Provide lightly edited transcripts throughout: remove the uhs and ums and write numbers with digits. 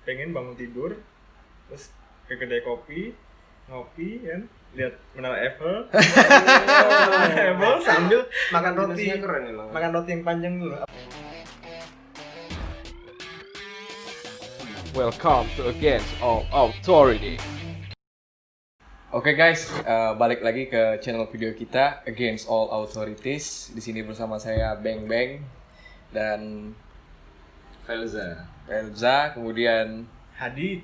pengen bangun tidur terus ke kedai kopi ngopi kan lihat menara Eiffel Eiffel sambil makan roti keren emang. makan roti yang panjang dulu. Welcome to Against All Authority. Oke guys, balik lagi ke channel video kita Against All Authorities. Di sini bersama saya Beng Beng dan Felza, kemudian Hadid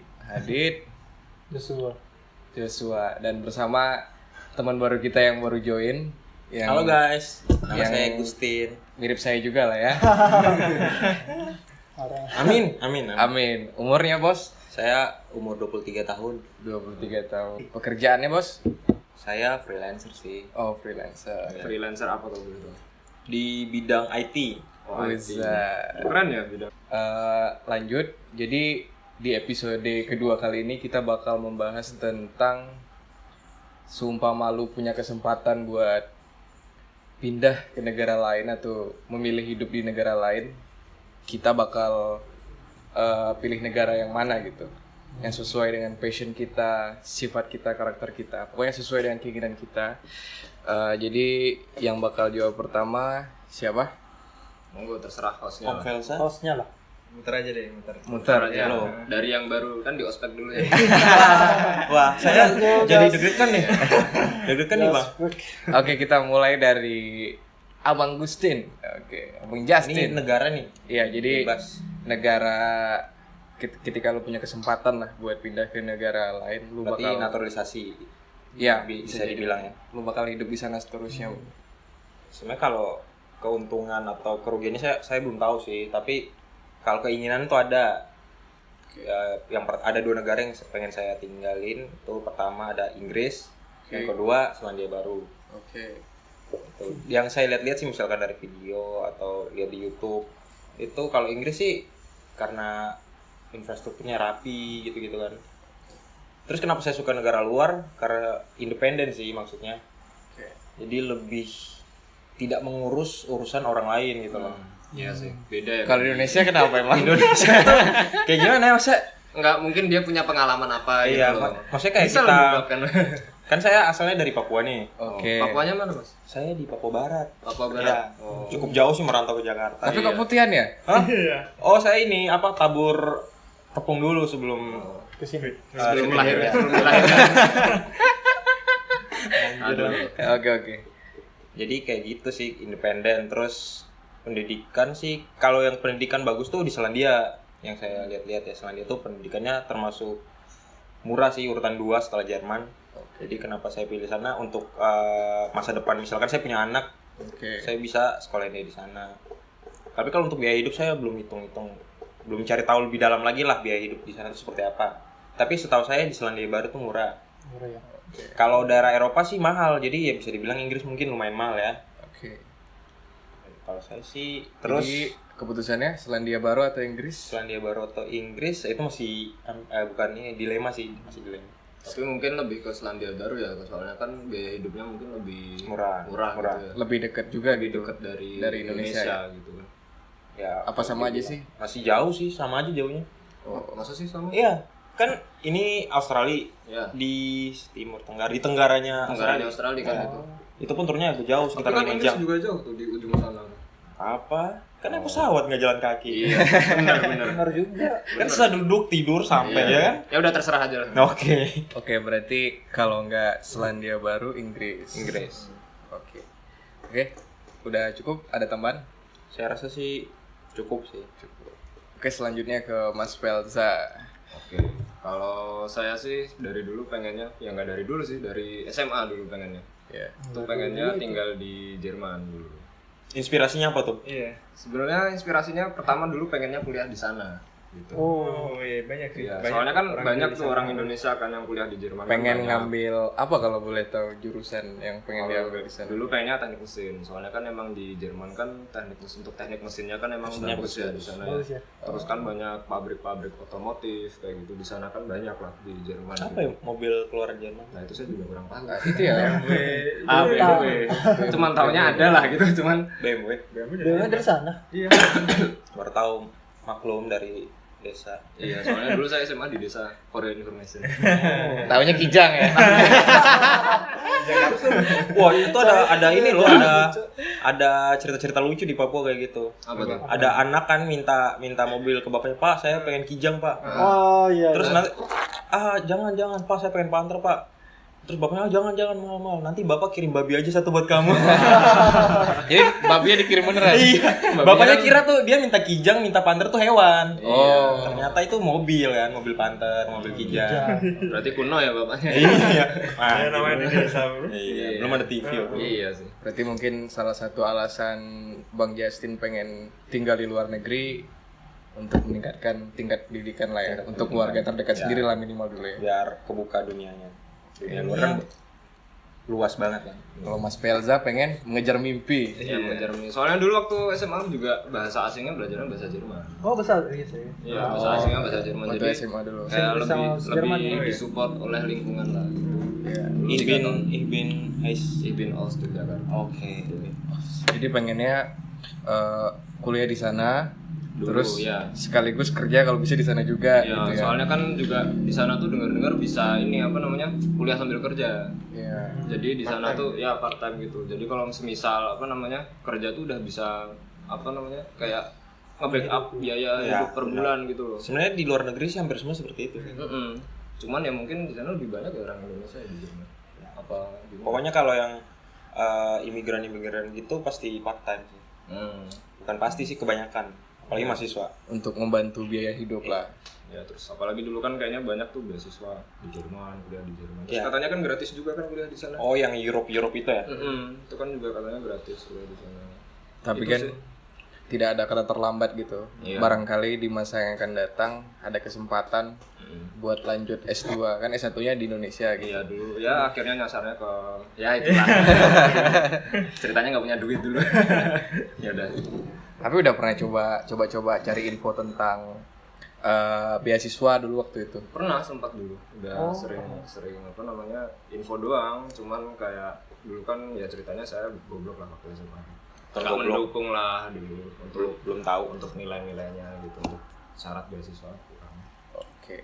Joshua dan bersama teman baru kita yang baru join. Halo guys, nama yang saya Gustin. Mirip saya juga lah ya. Amin. Umurnya bos? Saya umur 23 tahun. 23 tahun. Pekerjaannya bos? Saya freelancer sih. Oh freelancer. Freelancer apa tuh gitu? Di bidang IT. Bisa. Keren ya bidang. Lanjut. Jadi di episode kedua kali ini kita bakal membahas tentang sumpah malu punya kesempatan buat pindah ke negara lain atau memilih hidup di negara lain. Kita bakal pilih negara yang mana gitu, yang sesuai dengan passion kita, sifat kita, karakter kita, pokoknya sesuai dengan keinginan kita. Jadi yang bakal jawab pertama siapa? Monggo terserah hostnya. Om Felsa. Hostnya lah muter aja deh Muter Ya, ya. dari yang baru kan di ospek dulu ya. Wah, saya jadi deg-degan nih. Deg-degan nih, Bang. Oke, kita mulai dari Abang Gustin. Oke, Abang Ini Justin. negara nih. Iya, jadi Bebas. negara ketika lu punya kesempatan lah buat pindah ke negara lain, lu Berarti bakal naturalisasi. ya bisa dibilang ya. lu bakal hidup di sana seterusnya. Sebenarnya kalau keuntungan atau kerugiannya saya belum tahu sih, tapi kalau keinginan tuh ada. Ya, ada dua negara yang pengen saya tinggalin. Itu pertama ada Inggris, yang kedua Selandia Baru. Oke. Tuh. Yang saya lihat-lihat sih misalkan dari video atau lihat di YouTube, itu kalau Inggris sih karena infrastrukturnya rapi gitu-gitu kan. Terus kenapa saya suka negara luar? Karena independen sih maksudnya. Oke. Jadi lebih tidak mengurus urusan orang lain gitu loh. Iya sih, beda ya. Kalau di Indonesia kenapa emang? Indonesia kayak gimana ya masa? Enggak mungkin dia punya pengalaman apa Iya, gitu loh. maksudnya kayak Bisa kita lah kan. kan saya asalnya dari Papua nih. Oke. Papuanya mana, Mas? Saya di Papua Barat. Papua Ya, Barat. Oh. cukup jauh sih merantau ke Jakarta. Tapi kok putihan ya? Hah? Oh, saya ini tabur tepung dulu sebelum kesini Sebelum sini, lahir, ya. sebelum dilahirkan. Aduh. Oke. Jadi kayak gitu sih, independen. Terus pendidikan sih, kalau yang pendidikan bagus tuh di Selandia. Yang saya lihat-lihat ya, Selandia tuh pendidikannya termasuk murah sih, urutan 2 setelah Jerman. Jadi kenapa saya pilih sana untuk masa depan, misalkan saya punya anak, Oke. saya bisa sekolah di sana. Tapi kalau untuk biaya hidup saya belum hitung-hitung, belum cari tahu lebih dalam lagi lah biaya hidup di sana itu seperti apa. Tapi setahu saya di Selandia Baru tuh murah. ya. Kalau daerah Eropa sih mahal, jadi ya bisa dibilang Inggris mungkin lumayan mahal ya. Oke. Kalau saya sih Jadi keputusannya Selandia Baru atau Inggris? Selandia Baru atau Inggris itu masih bukan ini dilema sih, masih dilema. Tapi mungkin lebih ke Selandia Baru ya, soalnya kan biaya hidupnya mungkin lebih Murah. gitu ya. Lebih dekat juga Lebih gitu. dekat dari Indonesia gitu kan. Ya Apa sama aja sih? masih jauh sih, sama aja jauhnya. Oh, masa sih sama? Iya, kan ini Australia Ya. di timur tenggara, di tenggaranya Anggarannya Australia. Australia kan itu. Itu pun turunnya agak jauh, Tapi sekitar kan 5 Inggris jam. juga jauh tuh di ujung sana. Apa? Kan naik pesawat nggak jalan kaki. Iya, benar. benar juga Kan susah duduk tidur sampai ya kan? Ya udah terserah aja lah. Oke. Oke, berarti kalau nggak Selandia Baru, Inggris. Inggris. Oke, udah cukup? Ada tambahan? Saya rasa sih cukup sih. Oke, selanjutnya ke Mas Pelza. Oke. Kalau saya sih dari dulu pengennya, ya nggak dari dulu sih, dari SMA dulu pengennya. Ya. Itu pengennya tinggal di Jerman dulu. Inspirasinya apa tuh? iya Sebenarnya inspirasinya pertama dulu pengennya kuliah di sana. Gitu. oh iya banyak sih Iya, banyak soalnya kan orang banyak dari tuh sana. orang Indonesia kan yang kuliah di Jerman. Pengen kan banyak. ngambil apa kalau boleh tahu jurusan yang pengen diambil di sana? Dulu pengennya teknik mesin, soalnya kan emang di Jerman kan teknik mesin, untuk teknik mesinnya kan emang Mesinnya bagus ya di sana ya. Bagus ya. Terus kan banyak pabrik-pabrik otomotif kayak gitu di sana kan banyak lah di Jerman. Apa ya mobil keluaran Jerman? Nah itu saya juga kurang tahu. Itu ya. BMW. Cuman taunya ada lah gitu, cuman BMW. BMW Dia dari sana. iya Baru tahu maklum dari desa. Iya, soalnya dulu saya SMA di desa, for your information. Taunya Kijang ya. Wah, itu ada ini loh, ada cerita-cerita lucu di Papua kayak gitu. Apa tuh? Ada anak kan minta mobil ke bapaknya, "Pak, saya pengen Kijang, Pak." Oh iya. Terus nanti jangan Pak, saya pengen Panther, Pak. Terus bapaknya, jangan mal. Nanti bapak kirim babi aja satu buat kamu. Jadi babinya dikirim beneran. Iya. Bapaknya kira tuh dia minta Kijang, minta Panther tuh hewan. Oh. Ternyata itu mobil kan, mobil Panther, mobil Kijang. Berarti kuno ya bapaknya. Iya. Ya namanya di desa, Bro. Iya, belum ada TV. Bro. Iya sih. Berarti mungkin salah satu alasan Bang Justin pengen tinggal di luar negeri untuk meningkatkan tingkat pendidikan lah ya, untuk keluarga terdekat sendiri lah minimal dulu ya. Biar kebuka dunianya. Dunia luar kan luas banget kan. Kalau Mas Pelza pengen mengejar mimpi. Iya, mengejar mimpi. Soalnya dulu waktu SMA juga bahasa asingnya belajarnya bahasa Jerman. Oh besar gitu ya. Iya, bahasa asingnya bahasa Jerman. Waktu Jadi SMA dulu. kayak Sama Jerman ya. lebih disupport oleh lingkungan lah. Iya. Ich bin aus di Jakarta. Oke. Jadi pengennya kuliah di sana, Dulu, terus ya. sekaligus kerja kalau bisa di sana juga Iya, gitu ya. soalnya kan juga di sana tuh dengar-dengar bisa ini apa namanya? Kuliah sambil kerja. Iya. Jadi di sana tuh ya part time gitu. Jadi kalau semisal apa namanya? Kerja tuh udah bisa apa namanya? Kayak nge-backup biaya Ya, hidup per bulan gitu loh. Sebenarnya di luar negeri sih hampir semua seperti itu. Cuman ya mungkin di sana lebih banyak ya orang Indonesia ya di Jerman. Apa gimana? Pokoknya kalau yang imigran gitu pasti part time sih. Bukan pasti sih, kebanyakan. Apalagi mahasiswa. Untuk membantu biaya hidup lah. Ya terus apalagi dulu kan kayaknya banyak tuh beasiswa di Jerman, kuliah di Jerman. Terus Iya. katanya kan gratis juga kan kuliah di sana. Oh, yang Europe itu ya? Itu kan juga katanya gratis kuliah di sana. Tapi Itu kan sih. tidak ada kata terlambat gitu. Iya. Barangkali di masa yang akan datang ada kesempatan buat lanjut S2, kan S1-nya di Indonesia gitu. Iya dulu ya akhirnya nyasarnya ke ya itulah. Ceritanya nggak punya duit dulu. Ya udah. Tapi udah pernah coba cari info tentang beasiswa dulu waktu itu. Pernah sempat dulu. Udah sering apa namanya info doang. Cuman kayak dulu kan ya ceritanya saya goblok lah waktu SMA. Nggak Tergoblok. mendukung lah dulu untuk Belum tahu. untuk nilai-nilainya gitu untuk syarat beasiswa kurang. Oke.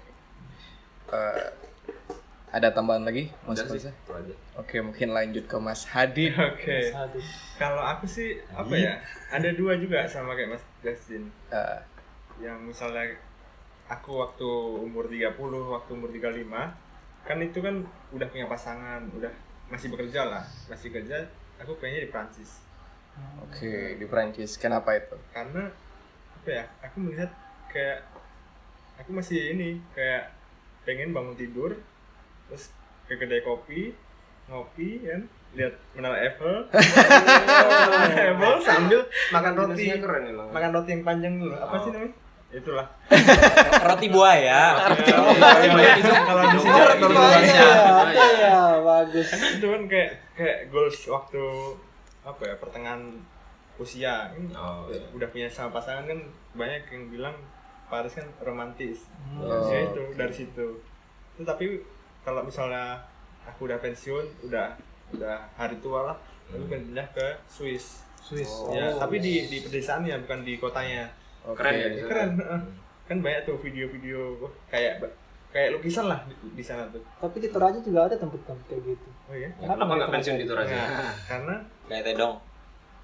Ada tambahan lagi Mas Udah sih, Faisal? itu aja. Oke, mungkin lanjut ke Mas Hadid. Oke. Satu. Kalau aku sih apa ya? Ada dua juga sama kayak Mas Justin. Eh, Yang misalnya aku waktu umur 30, waktu umur 35, kan itu kan udah punya pasangan, udah masih bekerja lah, masih kerja, aku pengennya di Prancis. Oke, di Prancis. Kenapa itu? Karena apa ya? Aku melihat kayak aku masih ini kayak pengen bangun tidur terus ke kedai kopi, ngopi kan, lihat menara Eiffel, Eiffel sambil makan roti. Indonesia keren emang. Makan roti yang panjang dulu. Apa sih namanya? Itulah. Roti buaya. Itu kalau di sini roti buaya. Iya, bagus. Itu kan kayak goals waktu apa ya, pertengahan usia kan, Oh, iya. udah punya sama pasangan kan, banyak yang bilang Paris kan romantis. Oh. Ya itu dari situ. Itu tapi kalau misalnya aku udah pensiun, udah hari tua lah, aku pengen pindah ke Swiss. Ya, tapi di pedesaannya bukan di kotanya. Oke. Keren ya di sana? Keren. Kan banyak tuh video-video kayak lukisan lah di sana tuh. Tapi di Toraja juga ada tempat-tempat kayak gitu. Oh iya. Kenapa nggak pensiun di Toraja? Nah, Kayak Tedong.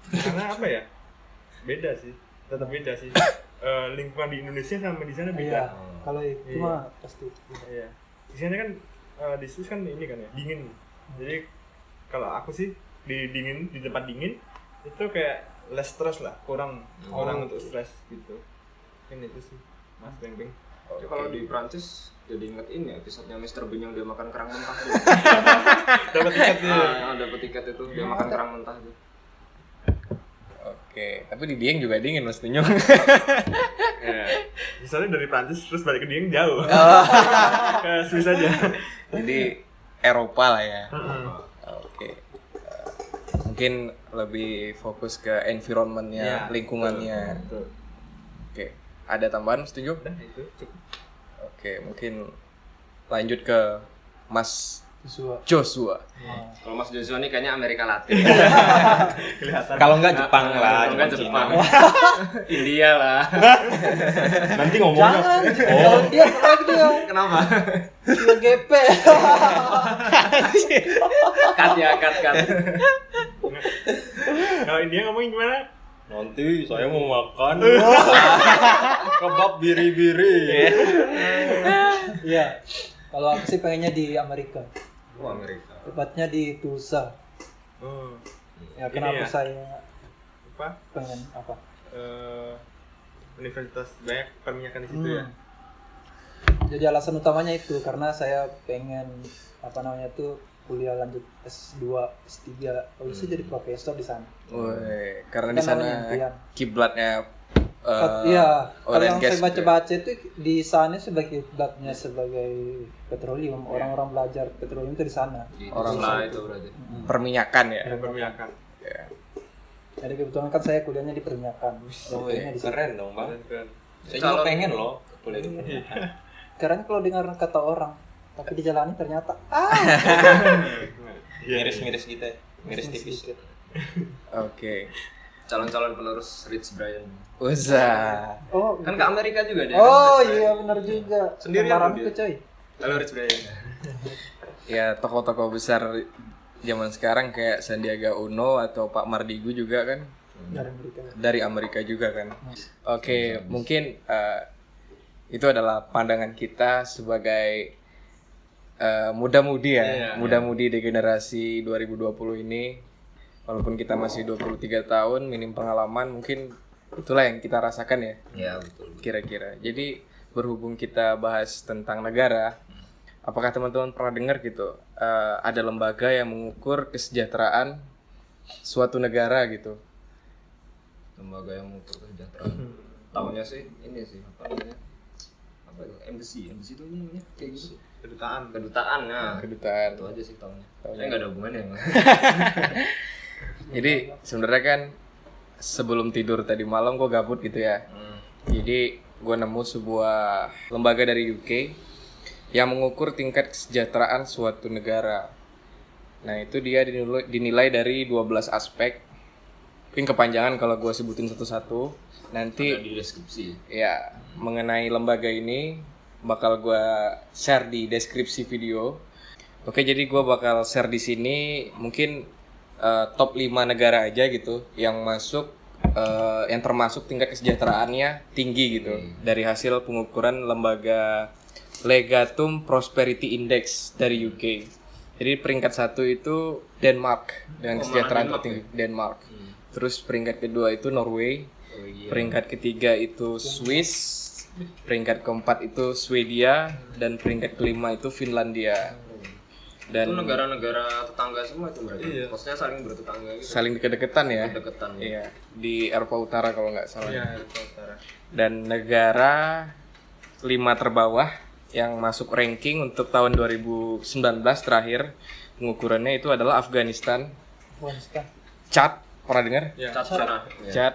karena apa ya? Beda sih. Tetap beda sih. Lingkungan di Indonesia sama di sana Iya. beda. Kalau itu Iya. mah pasti. Iya. Di sana kan di Swiss kan ini kan ya, dingin. Jadi kalau aku sih di tempat dingin itu kayak less stress lah, kurang untuk stres gitu. Kan itu sih, Mas Beng. Jadi kalau di Prancis jadi inget ini episode-nya Mr. Bean yang dia makan kerang mentah tuh. Dapat tiket dia. Dapat tiket itu dia makan kerang mentah tuh. Oke, tapi di Dieng juga dingin Mas Tunjung. Ya. Misalnya dari Prancis terus balik ke Dieng jauh. Ke Swiss aja. Jadi Eropa lah ya. Oke. Mungkin lebih fokus ke environment-nya, Iya, lingkungannya. Betul. Oke. Ada tambahan setuju? Udah itu cukup. Oke, mungkin lanjut ke Mas Joshua. Kalau Mas Joshua ini kayaknya Amerika Latin. Kalau enggak Jepang lah, Kalau nggak Jepang. India lah. Nanti ngomongnya. Jangan. Kalau dia lagi dia. Kenapa? Dia GP. Cut ya, cut. Kalau India ngomongin gimana? Nanti saya mau makan kebab biri-biri. Iya. Kalau aku sih pengennya di Amerika. Oh, Amerika. Tepatnya di Tulsa. Oh, Ya Ini kenapa ya? saya apa? pengen apa? Universitas banyak perminyakan di situ ya. Jadi alasan utamanya itu karena saya pengen tuh kuliah lanjut S2, S3, kalau bisa jadi profesor di sana. Woi, karena di Kan sana namanya impian. kiblatnya Iya, oil kalau and yang gas saya baca-baca itu di sana sebagai kiblatnya sebagai petroleum. Orang-orang belajar petroleum itu di sana. Orang lah itu berarti. perminyakan ya. Perminyakan. Ya. Jadi kebetulan kan saya kuliahnya di perminyakan. Oh, Kuliahnya di situ. keren dong, Bang. Keren. Saya juga pengen loh kuliah di perminyakan. Karena kalau dengar kata orang, tapi dijalani ternyata Miris-miris gitu ya. Miris tipis. sedikit. Oke. Calon-calon penerus Rich Brian. Usah. Oh, Kan ke Amerika juga dia. oh kan, Rich iya benar juga. Sendirian Kemarin dia. tuh coy. Brian. Halo Rich Brian. Ya tokoh-tokoh besar zaman sekarang kayak Sandiaga Uno atau Pak Mardigu juga kan Dari Amerika. dari Amerika juga kan. Oke, mungkin itu adalah pandangan kita sebagai muda-mudi ya, Iya. muda-mudi di generasi 2020 ini. Walaupun kita masih 23 tahun, minim pengalaman, mungkin itulah yang kita rasakan ya, Iya, betul. kira-kira. Jadi berhubung kita bahas tentang negara, apakah teman-teman pernah dengar gitu, ada lembaga yang mengukur kesejahteraan suatu negara gitu? Lembaga yang mengukur kesejahteraan. Tahunya sih ini sih apa namanya? Apa itu? Embassy itu namanya kayak gitu. Kedutaan. Nah, Kedutaan. itu aja sih tahunya. Tahunya. Saya nggak ada hubungannya. Jadi sebenarnya kan sebelum tidur tadi malam gue gabut gitu ya. Jadi gue nemu sebuah lembaga dari UK yang mengukur tingkat kesejahteraan suatu negara. Nah itu dia dinilai dari 12 aspek. Mungkin kepanjangan kalau gue sebutin satu-satu. Nanti Di deskripsi. ya mengenai lembaga ini bakal gue share di deskripsi video. Oke, jadi gue bakal share di sini mungkin top 5 negara aja gitu yang masuk yang termasuk tingkat kesejahteraannya tinggi gitu dari hasil pengukuran lembaga Legatum Prosperity Index dari UK. Jadi peringkat 1 itu Denmark dengan kesejahteraan Denmark tertinggi Denmark. Terus peringkat kedua itu Norway. Peringkat ketiga itu Swiss. Peringkat keempat itu Swedia dan peringkat kelima itu Finlandia. Dan Itu negara-negara tetangga semua itu berarti. Iya. Maksudnya saling bertetangga gitu. saling deket-deketan ya. Deketan. Iya, di Eropa Utara kalau nggak salah. Iya, Eropa Utara. Dan negara 5 terbawah yang masuk ranking untuk tahun 2019 terakhir pengukurannya itu adalah Afghanistan, Afghanistan. Chad, pernah dengar? Ya. Cat sana. Chad,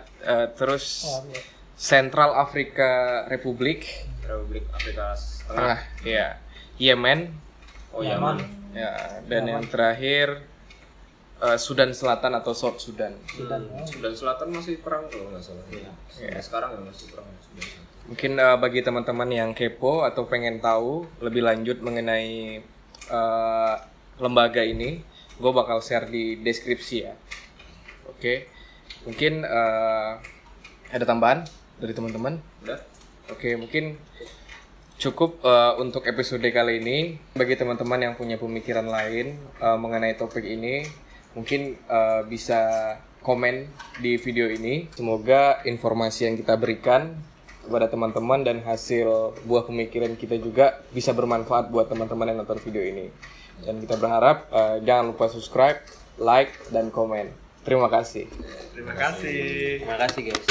terus Oh, iya. Central Africa Republic, Republik Afrika Tengah. tengah, ya, Yemen, Oh, Yaman. ya, dan yang terakhir Sudan Selatan atau South Sudan. Sudan. Sudan Selatan masih perang kalau nggak salah. Sampai sekarang ya masih perang Sudan Selatan. Mungkin bagi teman-teman yang kepo atau pengen tahu lebih lanjut mengenai lembaga ini, gue bakal share di deskripsi ya. Oke, mungkin ada tambahan dari teman-teman? Udah? Oke, mungkin cukup untuk episode kali ini. Bagi teman-teman yang punya pemikiran lain mengenai topik ini, mungkin bisa komen di video ini. Semoga informasi yang kita berikan kepada teman-teman dan hasil buah pemikiran kita juga bisa bermanfaat buat teman-teman yang nonton video ini. Dan kita berharap jangan lupa subscribe, like, dan komen. Terima kasih. Terima kasih. Terima kasih guys.